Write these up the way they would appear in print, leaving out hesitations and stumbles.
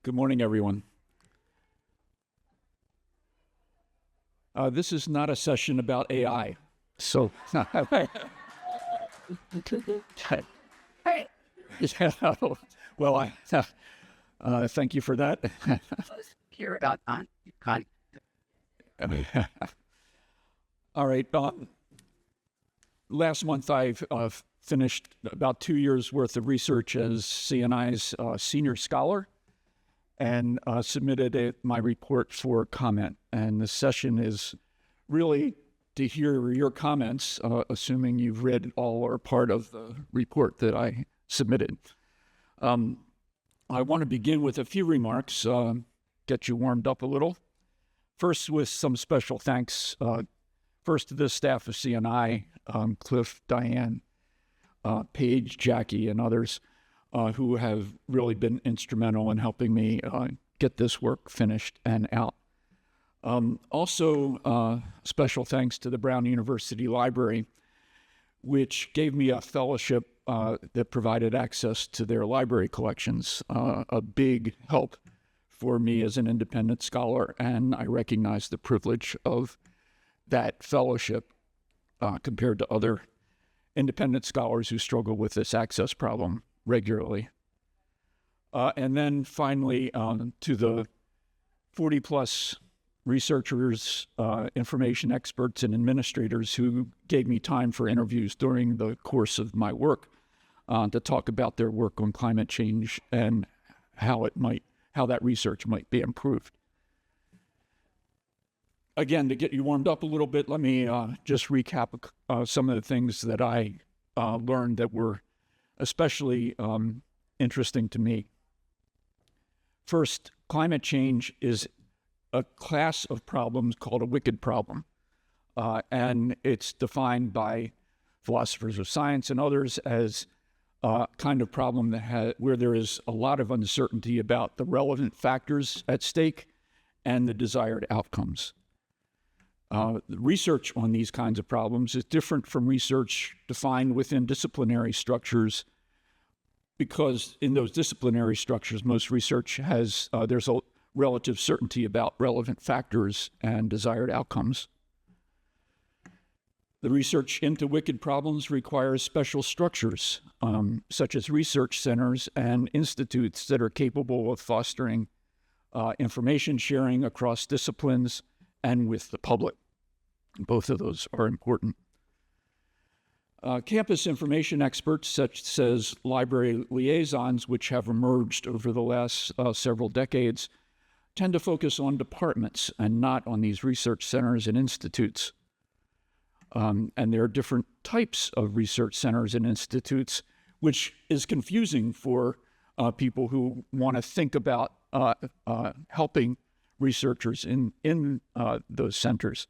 Good morning, everyone. This is not a session about AI, so well, thank you for that. Hear about con. All right. Last month, I've finished about 2 years worth of research as CNI's senior scholar, and submitted my report for comment. And the session is really to hear your comments, assuming you've read all or part of the report that I submitted. I want to begin with a few remarks, get you warmed up a little. First, with some special thanks, first to the staff of CNI, Cliff, Diane, Paige, Jackie, and others, who have really been instrumental in helping me get this work finished and out. Also, special thanks to the Brown University Library, which gave me a fellowship that provided access to their library collections, a big help for me as an independent scholar, and I recognize the privilege of that fellowship compared to other independent scholars who struggle with this access problem regularly. And then finally, to the 40-plus researchers, information experts, and administrators who gave me time for interviews during the course of my work to talk about their work on climate change and how that research might be improved. Again, to get you warmed up a little bit, let me just recap some of the things that I learned that were especially interesting to me. First, climate change is a class of problems called a wicked problem, and it's defined by philosophers of science and others as a kind of problem where there is a lot of uncertainty about the relevant factors at stake and the desired outcomes. Research on these kinds of problems is different from research defined within disciplinary structures, because in those disciplinary structures, most research there's a relative certainty about relevant factors and desired outcomes. The research into wicked problems requires special structures, such as research centers and institutes that are capable of fostering information sharing across disciplines and with the public. Both of those are important. Campus information experts, such as library liaisons, which have emerged over the last several decades, tend to focus on departments and not on these research centers and institutes. And there are different types of research centers and institutes, which is confusing for people who want to think about helping researchers in those centers,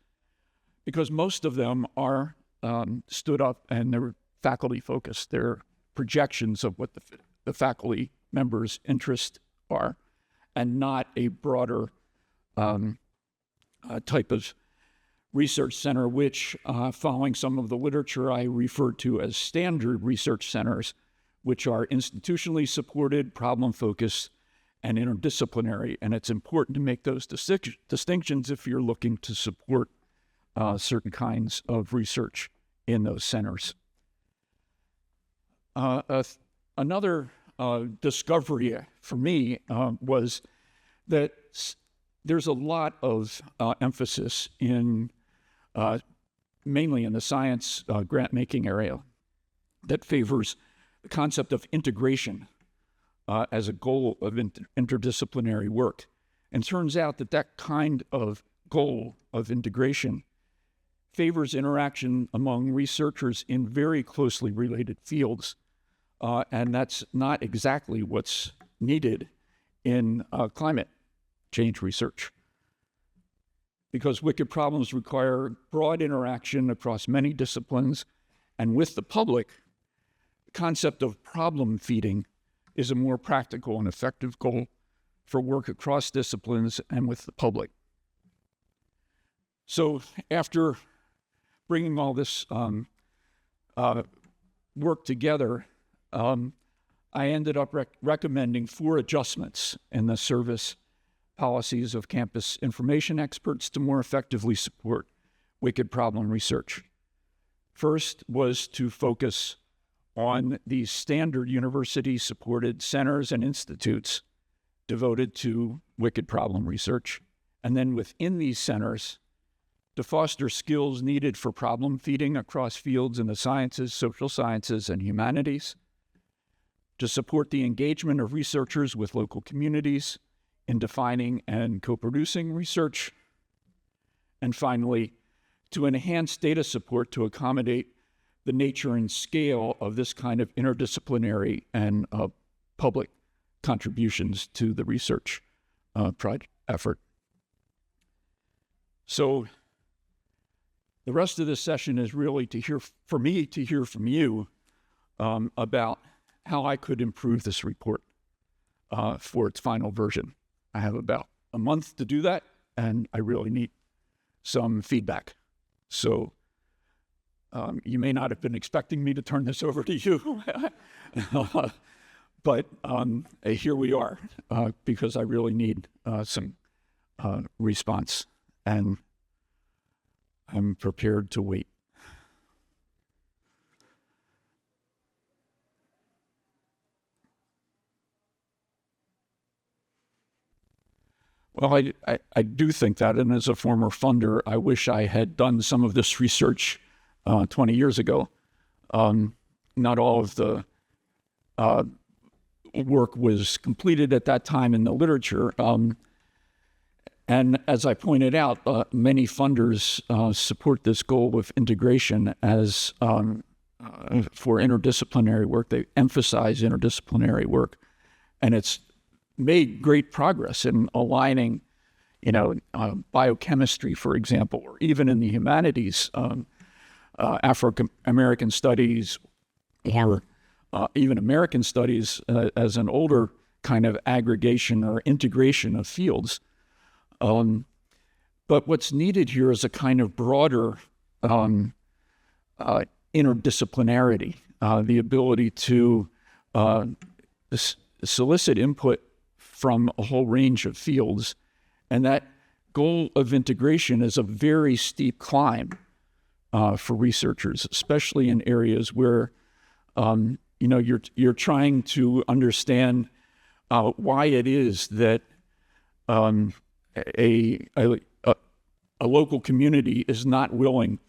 because most of them are stood up and they're faculty focused. They're projections of what the faculty members' interests are, and not a broader type of research center, which, following some of the literature, I refer to as standard research centers, which are institutionally supported, problem-focused, and interdisciplinary. And it's important to make those distinctions if you're looking to support certain kinds of research in those centers. Another discovery for me was that there's a lot of emphasis mainly in the science grant-making area, that favors the concept of integration as a goal of interdisciplinary work. And turns out that kind of goal of integration favors interaction among researchers in very closely related fields. And that's not exactly what's needed in climate change research, because wicked problems require broad interaction across many disciplines and with the public. The concept of problem feeding is a more practical and effective goal for work across disciplines and with the public. So after bringing all this work together, I ended up recommending 4 adjustments in the service policies of campus information experts to more effectively support wicked problem research. First was to focus on these standard university-supported centers and institutes devoted to wicked problem research, and then within these centers, to foster skills needed for problem feeding across fields in the sciences, social sciences, and humanities, to support the engagement of researchers with local communities in defining and co-producing research, and finally, to enhance data support to accommodate the nature and scale of this kind of interdisciplinary and public contributions to the research effort. So the rest of this session is really to hear from you about how I could improve this report for its final version. I have about a month to do that, and I really need some feedback. So you may not have been expecting me to turn this over to you, but here we are, because I really need some response, and I'm prepared to wait. Well, I do think that, and as a former funder, I wish I had done some of this research 20 years ago. Not all of the work was completed at that time in the literature. And as I pointed out, many funders support this goal of integration as for interdisciplinary work. They emphasize interdisciplinary work, and it's made great progress in aligning, biochemistry, for example, or even in the humanities, Afro-American studies, or even American studies as an older kind of aggregation or integration of fields. But what's needed here is a kind of broader interdisciplinarity, the ability to solicit input from a whole range of fields. And that goal of integration is a very steep climb for researchers, especially in areas where you're trying to understand why it is that a local community is not willing,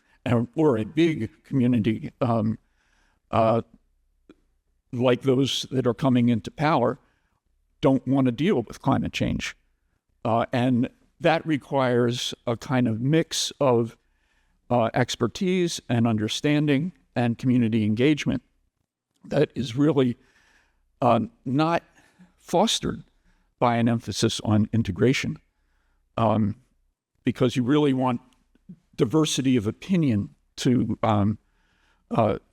or a big community like those that are coming into power, don't want to deal with climate change. And that requires a kind of mix of expertise and understanding and community engagement that is really not fostered by an emphasis on integration, because you really want diversity of opinion to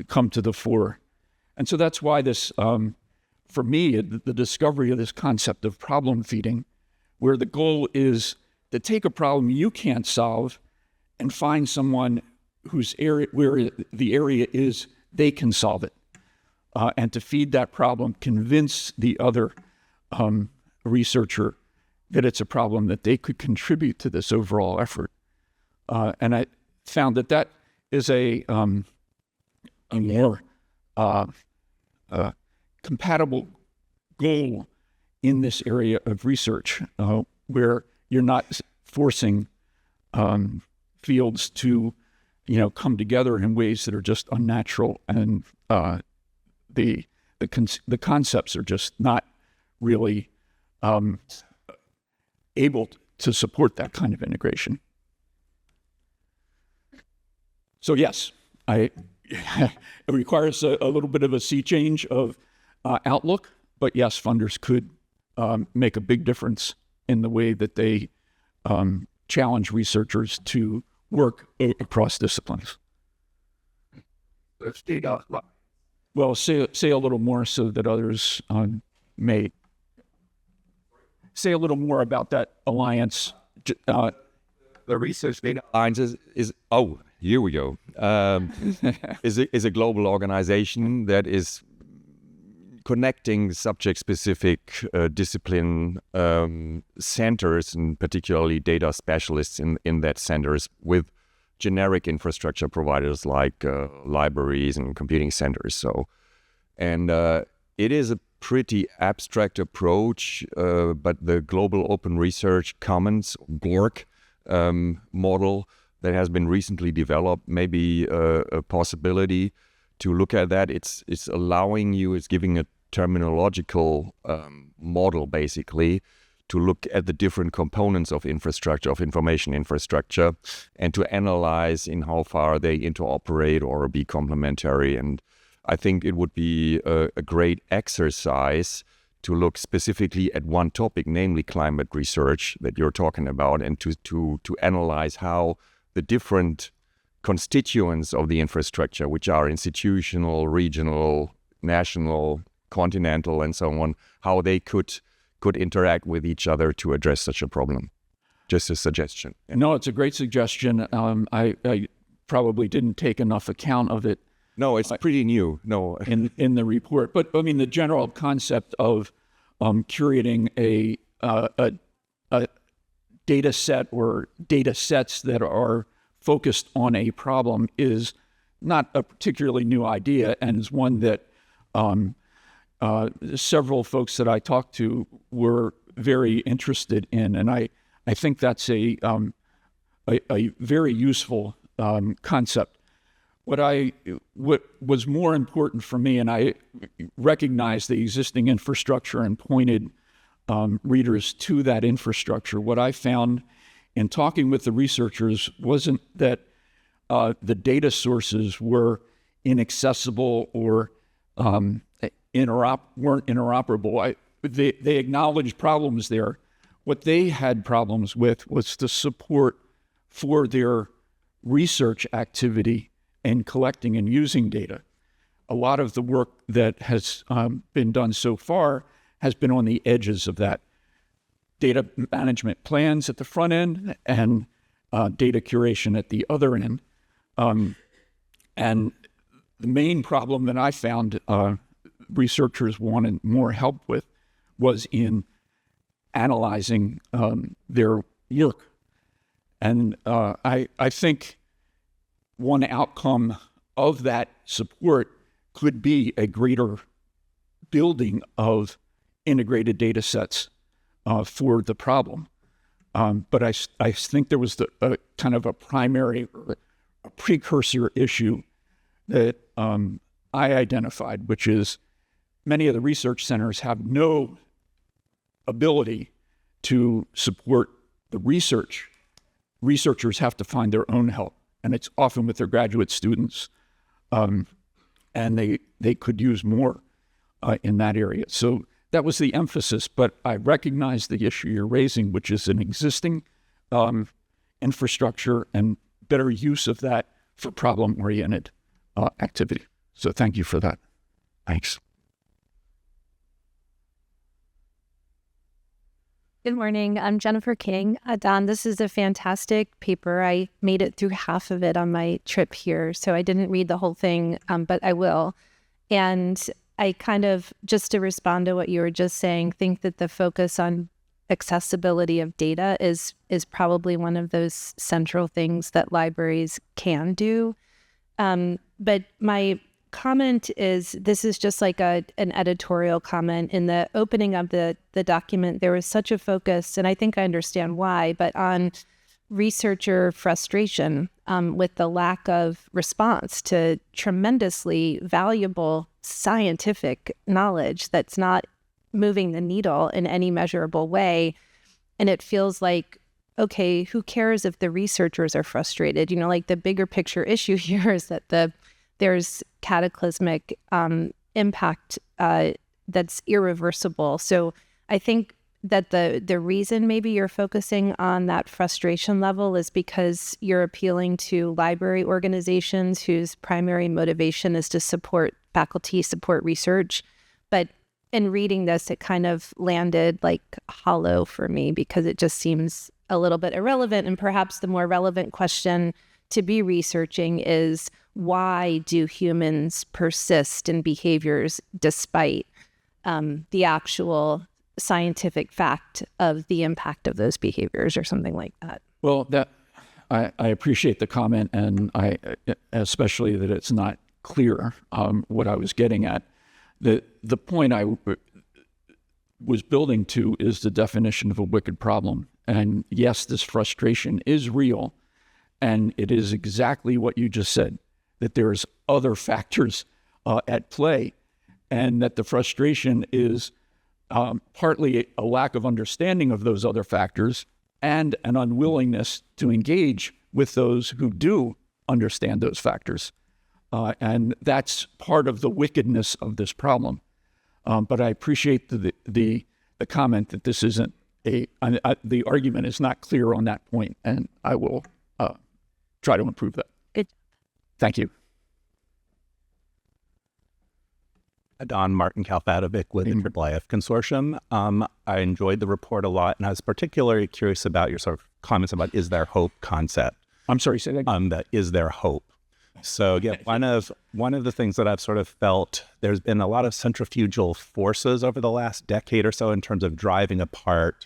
come to the fore. And so that's why this, for me, the discovery of this concept of problem feeding, where the goal is to take a problem you can't solve and find someone whose area, where the area is, they can solve it. And to feed that problem, convince the other researcher that it's a problem that they could contribute to this overall effort. And I found that is a more compatible goal in this area of research, where you're not forcing fields to, come together in ways that are just unnatural, and the concepts are just not really able to support that kind of integration. So yes, it requires a little bit of a sea change of outlook, but yes, funders could make a big difference in the way that they challenge researchers to work across disciplines. Well, say a little more so that others may say a little more about that alliance. The Research Data Alliance is here we go. Is a global organization that is connecting subject-specific discipline centers, and particularly data specialists in that centers, with generic infrastructure providers like libraries and computing centers. It is a pretty abstract approach, but the Global Open Research Commons, GORC, model that has been recently developed may be a possibility to look at that. It's allowing you, it's giving a terminological model basically to look at the different components of infrastructure, of information infrastructure, and to analyze in how far they interoperate or be complementary. And I think it would be a great exercise to look specifically at one topic, namely climate research that you're talking about, and to analyze how the different constituents of the infrastructure, which are institutional, regional, national, continental, and so on, how they could interact with each other to address such a problem. Just a suggestion. No, it's a great suggestion. I probably didn't take enough account of it. No, it's pretty new. No, in the report, but I mean the general concept of curating a data set or data sets that are focused on a problem is not a particularly new idea, and is one that several folks that I talked to were very interested in, and I think that's a very useful concept. What was more important for me, and I recognized the existing infrastructure and pointed readers to that infrastructure. What I found in talking with the researchers wasn't that the data sources were inaccessible or weren't interoperable. They acknowledged problems there. What they had problems with was the support for their research activity and collecting and using data. A lot of the work that has been done so far has been on the edges of that. Data management plans at the front end and data curation at the other end. And the main problem that I found researchers wanted more help with was in analyzing their work. And I think one outcome of that support could be a greater building of integrated data sets for the problem. But I think there was a kind of a primary, a precursor issue that I identified, which is many of the research centers have no ability to support the research. Researchers have to find their own help, and it's often with their graduate students, and they could use more in that area. So that was the emphasis, but I recognize the issue you're raising, which is an existing infrastructure and better use of that for problem-oriented activity. So thank you for that. Thanks. Good morning. I'm Jennifer King. Don, this is a fantastic paper. I made it through half of it on my trip here, so I didn't read the whole thing, but I will. And I kind of, just to respond to what you were just saying, think that the focus on accessibility of data is probably one of those central things that libraries can do. But my comment is, this is just like an editorial comment. In the opening of the document, there was such a focus, and I think I understand why, but on researcher frustration with the lack of response to tremendously valuable scientific knowledge that's not moving the needle in any measurable way. And it feels like, okay, who cares if the researchers are frustrated? You know, like the bigger picture issue here is that there's cataclysmic impact that's irreversible. So I think that the reason maybe you're focusing on that frustration level is because you're appealing to library organizations whose primary motivation is to support faculty, support research. But in reading this, it kind of landed like hollow for me because it just seems a little bit irrelevant. And perhaps the more relevant question to be researching is, why do humans persist in behaviors despite the actual scientific fact of the impact of those behaviors or something like that. Well, I appreciate the comment, and I especially that it's not clear what I was getting at. The point I was building to is the definition of a wicked problem. And yes, this frustration is real, and it is exactly what you just said, that there's other factors at play, and that the frustration is partly a lack of understanding of those other factors and an unwillingness to engage with those who do understand those factors. And that's part of the wickedness of this problem. But I appreciate the comment that this isn't the argument is not clear on that point, and I will try to improve that. Good. Thank you. Don Martin Kalfatovic with the IIIF Consortium. I enjoyed the report a lot, and I was particularly curious about your sort of comments about is there hope concept. I'm sorry, say that again. That is there hope. So again, one of the things that I've sort of felt, there's been a lot of centrifugal forces over the last decade or so in terms of driving apart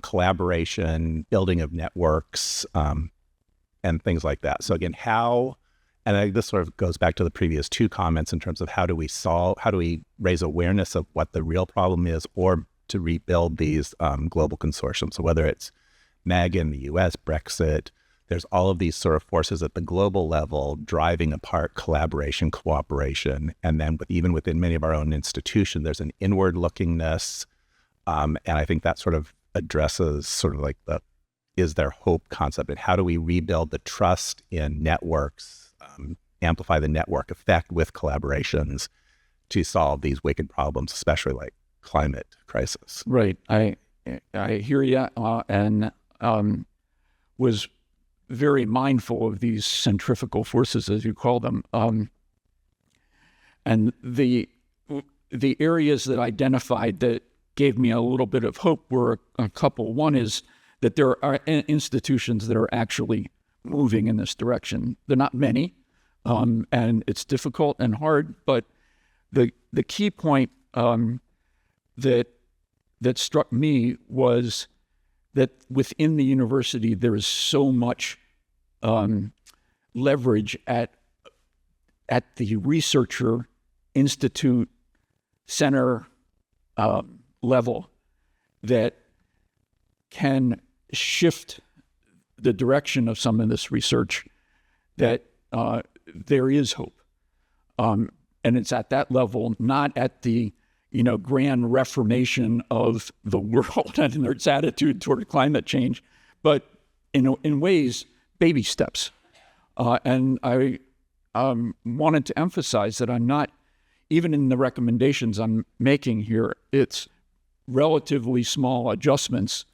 collaboration, building of networks, and things like that. So again, this sort of goes back to the previous two comments in terms of how do we raise awareness of what the real problem is, or to rebuild these global consortiums. So whether it's MAGA in the US, Brexit, there's all of these sort of forces at the global level driving apart collaboration, cooperation, and then even within many of our own institutions, there's an inward lookingness. And I think that sort of addresses sort of like the is there hope concept, and how do we rebuild the trust in networks, amplify the network effect with collaborations to solve these wicked problems, especially like climate crisis. Right. I hear you, and was very mindful of these centrifugal forces, as you call them. And the areas that identified that gave me a little bit of hope were a couple. One is that there are institutions that are actually moving in this direction. They're not many, and it's difficult and hard, but the key point that struck me was that within the university there is so much leverage at the researcher, institute, center level that can shift the direction of some of this research, that there is hope. And it's at that level, not at the grand reformation of the world and its attitude toward climate change, but in ways, baby steps. And I wanted to emphasize that I'm not, even in the recommendations I'm making here, it's relatively small adjustments.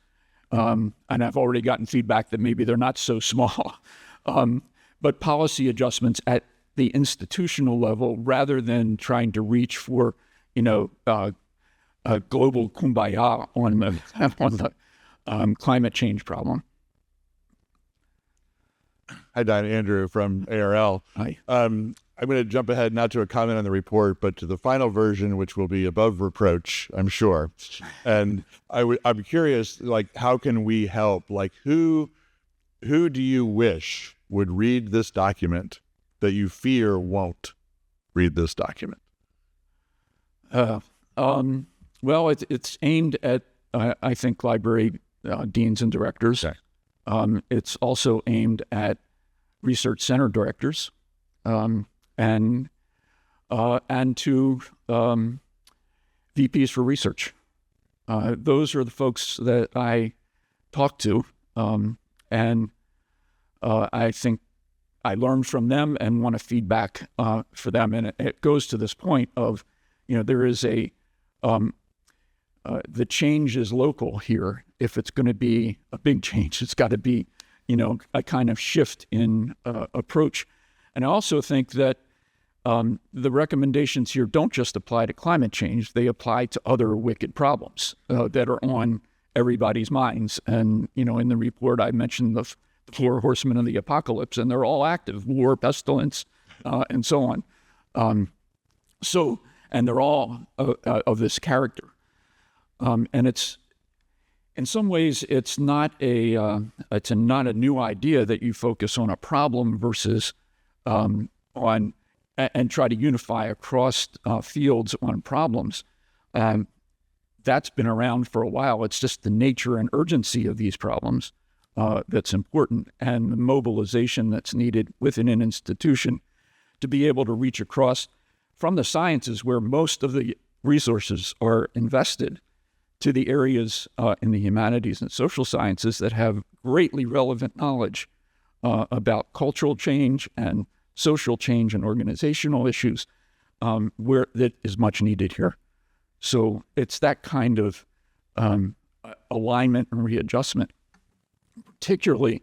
And I've already gotten feedback that maybe they're not so small, but policy adjustments at the institutional level rather than trying to reach for a global kumbaya on the climate change problem. Hi, Don. Andrew from ARL. Hi. I'm going to jump ahead, not to a comment on the report, but to the final version, which will be above reproach, I'm sure. And I'm curious, like, how can we help? Like, who do you wish would read this document that you fear won't read this document? Well, it's aimed at, I think, library deans and directors. Okay. It's also aimed at research center directors, and to VPs for research. Those are the folks that I talk to, and I think I learn from them and want to feedback for them. And it goes to this point of, there is the change is local here. If it's going to be a big change, it's got to be, a kind of shift in approach. And I also think that the recommendations here don't just apply to climate change, they apply to other wicked problems that are on everybody's minds. And, in the report, I mentioned the four horsemen of the apocalypse, and they're all active: war, pestilence, and so on. and they're all of this character. And it's in some ways it's not not a new idea that you focus on a problem versus on and try to unify across fields on problems. That's been around for a while. It's just the nature and urgency of these problems that's important, and the mobilization that's needed within an institution to be able to reach across from the sciences where most of the resources are invested to the areas in the humanities and social sciences that have greatly relevant knowledge about cultural change and social change and organizational issues where that is much needed here. So it's that kind of alignment and readjustment. Particularly,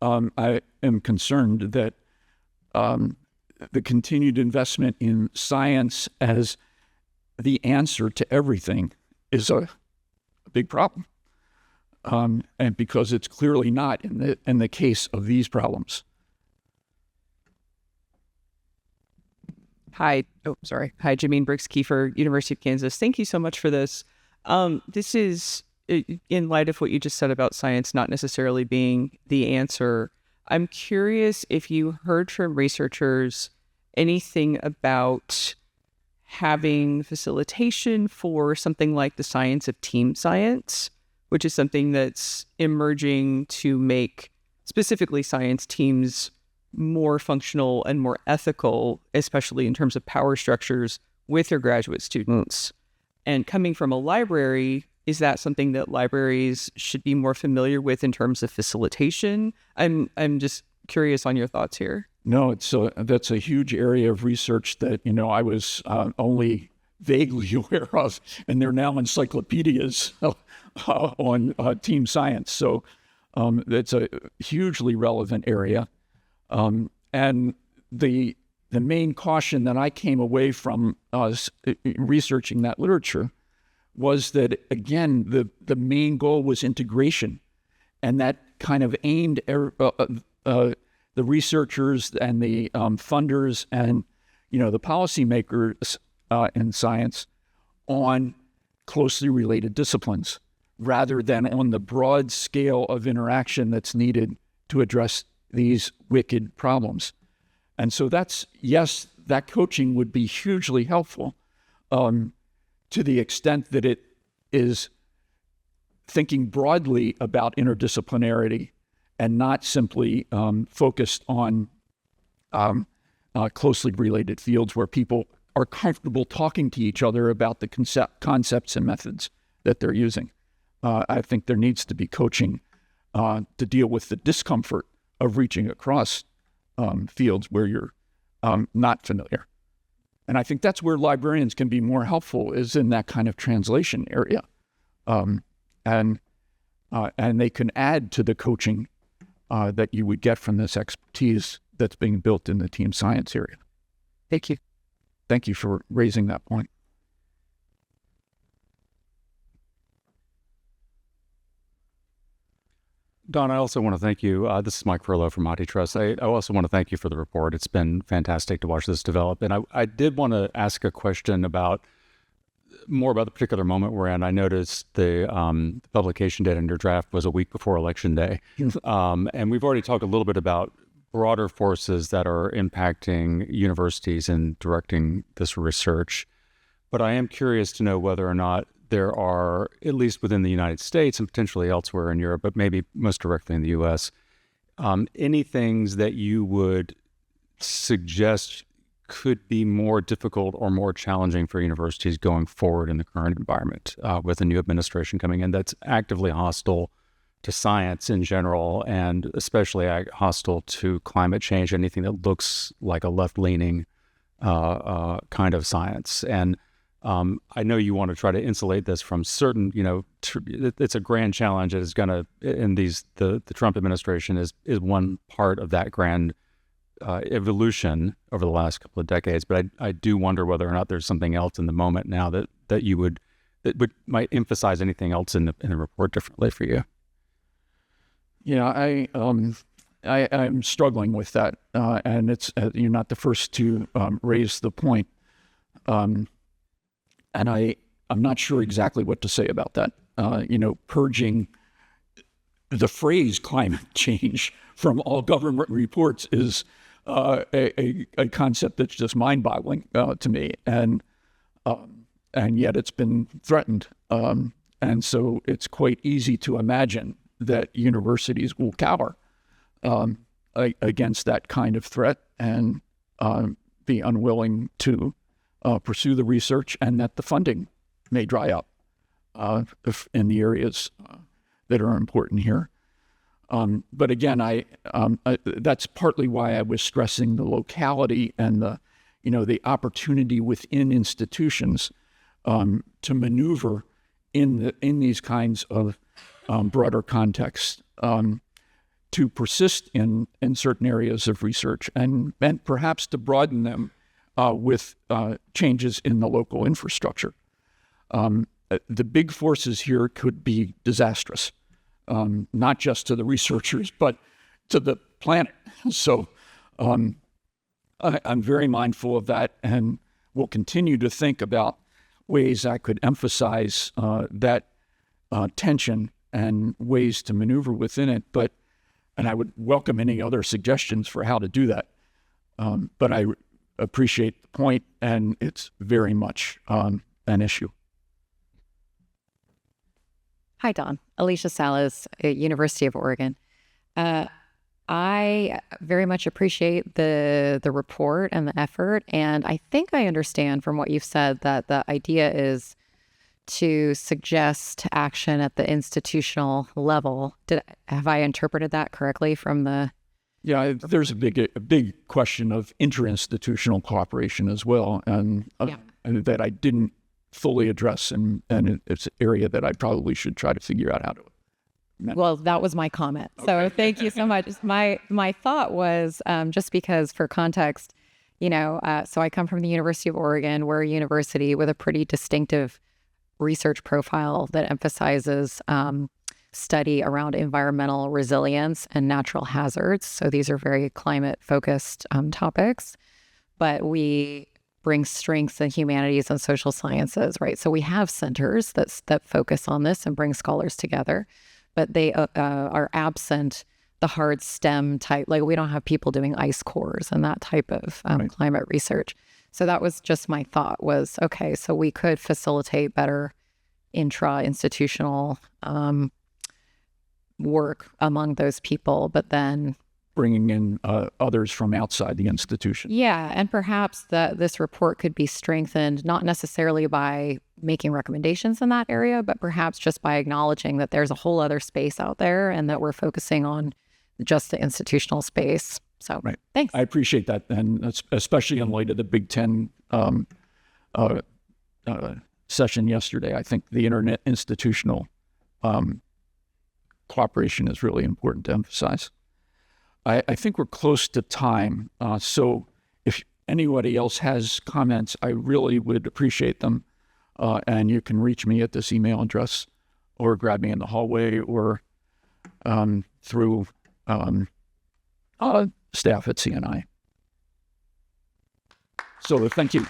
I am concerned that the continued investment in science as the answer to everything is a big problem, and because it's clearly not in the case of these problems. Hi, Jameen Briggs Kiefer, University of Kansas. Thank you so much for this. This is in light of what you just said about science not necessarily being the answer. I'm curious if you heard from researchers anything about having facilitation for something like the science of team science, which is something that's emerging to make specifically science teams more functional and more ethical, especially in terms of power structures with their graduate students. And coming from a library, is that something that libraries should be more familiar with in terms of facilitation? I'm just curious on your thoughts here. No, that's a huge area of research that I was only vaguely aware of, and they're now encyclopedias on team science. So it's a hugely relevant area, and the main caution that I came away from researching that literature was that, again, the main goal was integration, and that kind of aimed the researchers and the funders and the policymakers in science on closely related disciplines, rather than on the broad scale of interaction that's needed to address these wicked problems. And so that coaching would be hugely helpful to the extent that it is thinking broadly about interdisciplinarity and not simply focused on closely related fields where people are comfortable talking to each other about the concepts and methods that they're using. I think there needs to be coaching to deal with the discomfort of reaching across fields where you're not familiar. And I think that's where librarians can be more helpful, is in that kind of translation area. And they can add to the coaching that you would get from this expertise that's being built in the team science area. Thank you. Thank you for raising that point. Don, I also want to thank you. This is Mike Furlow from HathiTrust. I also want to thank you for the report. It's been fantastic to watch this develop. And I did want to ask a question more about the particular moment we're in. I noticed the publication date in your draft was a week before Election Day. And we've already talked a little bit about broader forces that are impacting universities and directing this research. But I am curious to know whether or not there are, at least within the United States and potentially elsewhere in Europe, but maybe most directly in the U.S., any things that you would suggest could be more difficult or more challenging for universities going forward in the current environment with a new administration coming in that's actively hostile to science in general, and especially hostile to climate change, anything that looks like a left-leaning kind of science. And I know you want to try to insulate this from certain, it's a grand challenge. It is going to, the Trump administration is one part of that grand evolution over the last couple of decades. But I do wonder whether or not there's something else in the moment now that might emphasize anything else in the report differently for you. Yeah, I'm struggling with that, and it's you're not the first to raise the point. and I'm not sure exactly what to say about that. Purging the phrase climate change from all government reports is a concept that's just mind-boggling to me, and yet it's been threatened. And so it's quite easy to imagine that universities will cower against that kind of threat and be unwilling to pursue the research, and that the funding may dry up in the areas that are important here. But again, that's partly why I was stressing the locality and the opportunity within institutions to maneuver in these kinds of broader contexts, to persist in certain areas of research and perhaps to broaden them with changes in the local infrastructure. The big forces here could be disastrous, not just to the researchers, but to the planet. So I'm very mindful of that, and will continue to think about ways I could emphasize that tension and ways to maneuver within it. And I would welcome any other suggestions for how to do that. But I appreciate the point, and it's very much an issue. Hi, Don. Alicia Salas, University of Oregon. I very much appreciate the report and the effort, and I think I understand from what you've said that the idea is to suggest action at the institutional level. Have I interpreted that correctly from the? Yeah, there's a big question of interinstitutional cooperation as well, and that I didn't fully address, and it's an area that I probably should try to figure out how to. Well, that was my comment. So thank you so much. My thought was, just because for context, so I come from the University of Oregon. We're a university with a pretty distinctive research profile that emphasizes study around environmental resilience and natural hazards. So these are very climate-focused topics, but we bring strengths in humanities and social sciences, right? So we have centers that focus on this and bring scholars together, but they are absent the hard STEM type. Like, we don't have people doing ice cores and that type of climate research. So that was just my thought was, okay, so we could facilitate better intra-institutional work among those people, but then bringing in others from outside the institution. Yeah, and perhaps this report could be strengthened, not necessarily by making recommendations in that area, but perhaps just by acknowledging that there's a whole other space out there and that we're focusing on just the institutional space. So thanks. I appreciate that, and especially in light of the Big Ten session yesterday. I think the internet institutional cooperation is really important to emphasize. I think we're close to time, so if anybody else has comments, I really would appreciate them, and you can reach me at this email address or grab me in the hallway or through staff at CNI. So thank you.